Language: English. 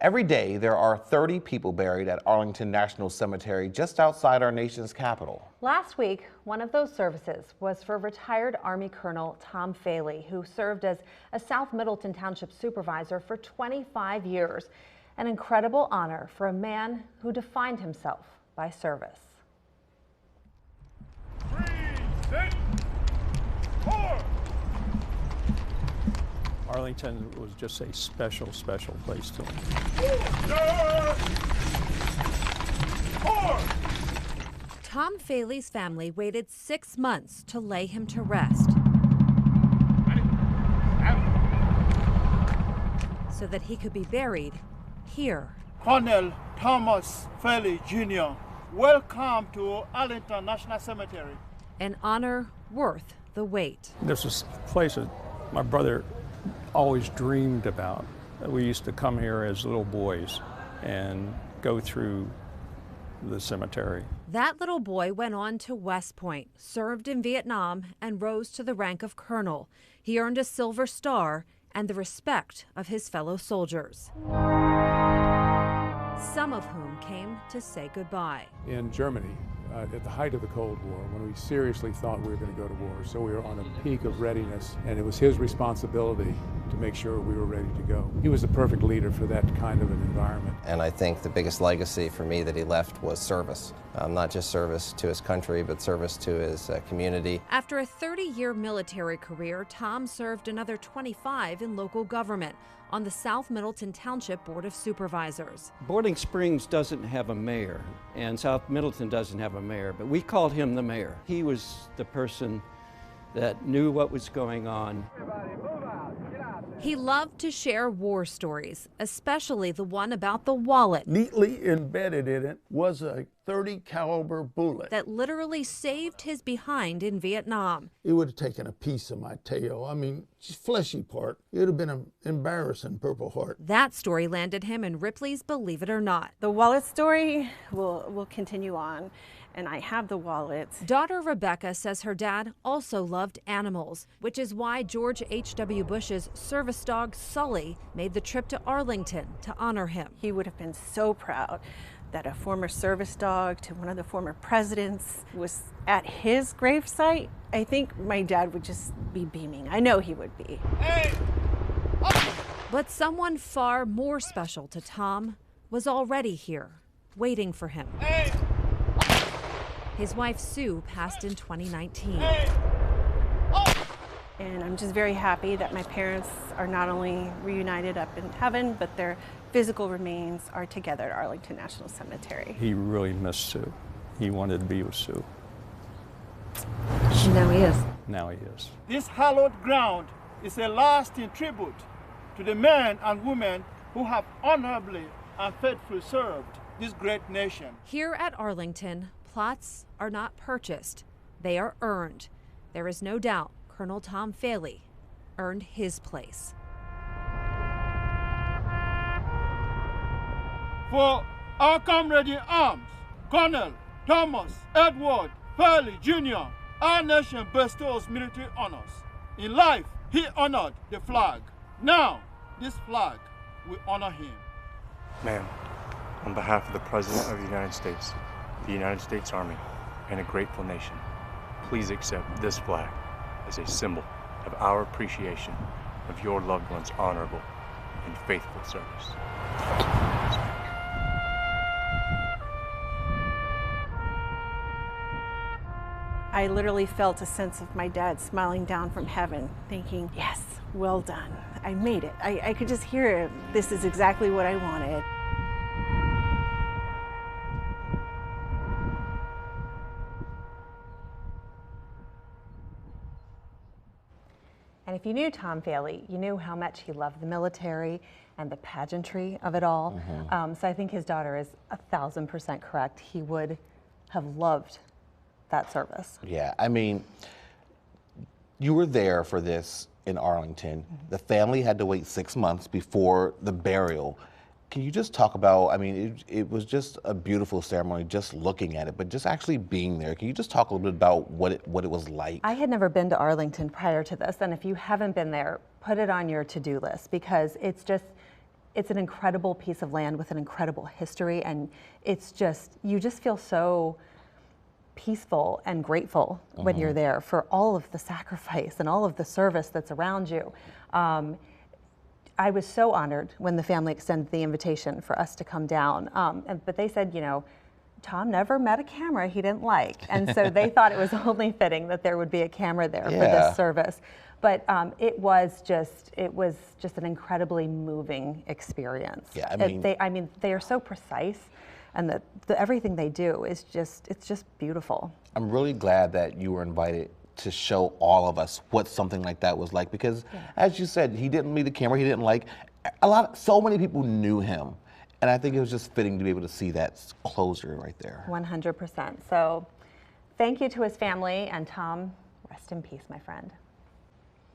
Every day, there are 30 people buried at Arlington National Cemetery just outside our nation's capital. Last week, one of those services was for retired Army Colonel Tom Faley, who served as a South Middleton Township supervisor for 25 years. An incredible honor for a man who defined himself by service. 3, 6, 4. Arlington was just a special place to him. 4. Tom Faley's family waited 6 months to lay him to rest so that he could be buried here. Colonel Thomas Faley Jr., welcome to Arlington National Cemetery. An honor worth the wait. This was a place that my brother always dreamed about. We used to come here as little boys and go through the cemetery. That little boy went on to West Point, served in Vietnam, and rose to the rank of colonel. He earned a Silver Star and the respect of his fellow soldiers, some of whom came to say goodbye. In Germany, at the height of the Cold War, when we seriously thought we were going to go to war, so we were on a peak of readiness, and it was his responsibility to make sure we were ready to go. He was the perfect leader for that kind of an environment. And I think the biggest legacy for me that he left was service. Not just service to his country, but service to his community. After a 30-year military career, Tom served another 25 in local government on the South Middleton Township Board of Supervisors. Boarding Springs doesn't have a mayor, and South Middleton doesn't have a mayor, but we called him the mayor. He was the person that knew what was going on. He loved to share war stories, especially the one about the wallet. Neatly embedded in it was a .30 caliber bullet that literally saved his behind in Vietnam. It would have taken a piece of my tail. I mean, just fleshy part. It would have been an embarrassing Purple Heart. That story landed him in Ripley's Believe It or Not. The wallet story will continue on, and I have the wallet. Daughter Rebecca says her dad also loved animals, which is why George H.W. Bush's service dog Sully made the trip to Arlington to honor him. He would have been so proud that a former service dog to one of the former presidents was at his gravesite. I think my dad would just be beaming. I know he would be. Hey! But someone far more special to Tom was already here, waiting for him. Hey! His wife Sue passed in 2019. Hey! And I'm just very happy that my parents are not only reunited up in heaven, but their physical remains are together at Arlington National Cemetery. He really missed Sue. He wanted to be with Sue. Now he is. Now he is. This hallowed ground is a lasting tribute to the men and women who have honorably and faithfully served this great nation. Here at Arlington, plots are not purchased, they are earned. There is no doubt Colonel Tom Faley earned his place. For our comrade in arms, Colonel Thomas Edward Faley Jr., our nation bestows military honors. In life, he honored the flag. Now, this flag will honor him. Ma'am, on behalf of the President of the United States Army, and a grateful nation, please accept this flag as a symbol of our appreciation of your loved one's honorable and faithful service. I literally felt a sense of my dad smiling down from heaven, thinking, yes, well done. I made it. I could just hear it. This is exactly what I wanted. And if you knew Tom Faley, you knew how much he loved the military and the pageantry of it all. So I think his daughter is 1,000% correct. He would have loved that service. Yeah, I mean, you were there for this in Arlington. The family had to wait 6 months before the burial. Can you just talk about, I mean, it was just a beautiful ceremony just looking at it, but just actually being there. Can you just talk a little bit about what it was like? I had never been to Arlington prior to this, and if you haven't been there, put it on your to-do list, because it's just, it's an incredible piece of land with an incredible history, and it's just, you just feel so peaceful and grateful when you're there for all of the sacrifice and all of the service that's around you. I was so honored when the family extended the invitation for us to come down, but they said, you know, Tom never met a camera he didn't like, and so they thought it was only fitting that there would be a camera there for this service. But it was just an incredibly moving experience. Yeah, I mean, they are so precise, and everything they do is it's just beautiful. I'm really glad that you were invited to show all of us what something like that was like, because as you said, he didn't meet the camera he didn't like. So many people knew him, and I think it was just fitting to be able to see that closure right there. 100%. So thank you to his family, and Tom, rest in peace, my friend.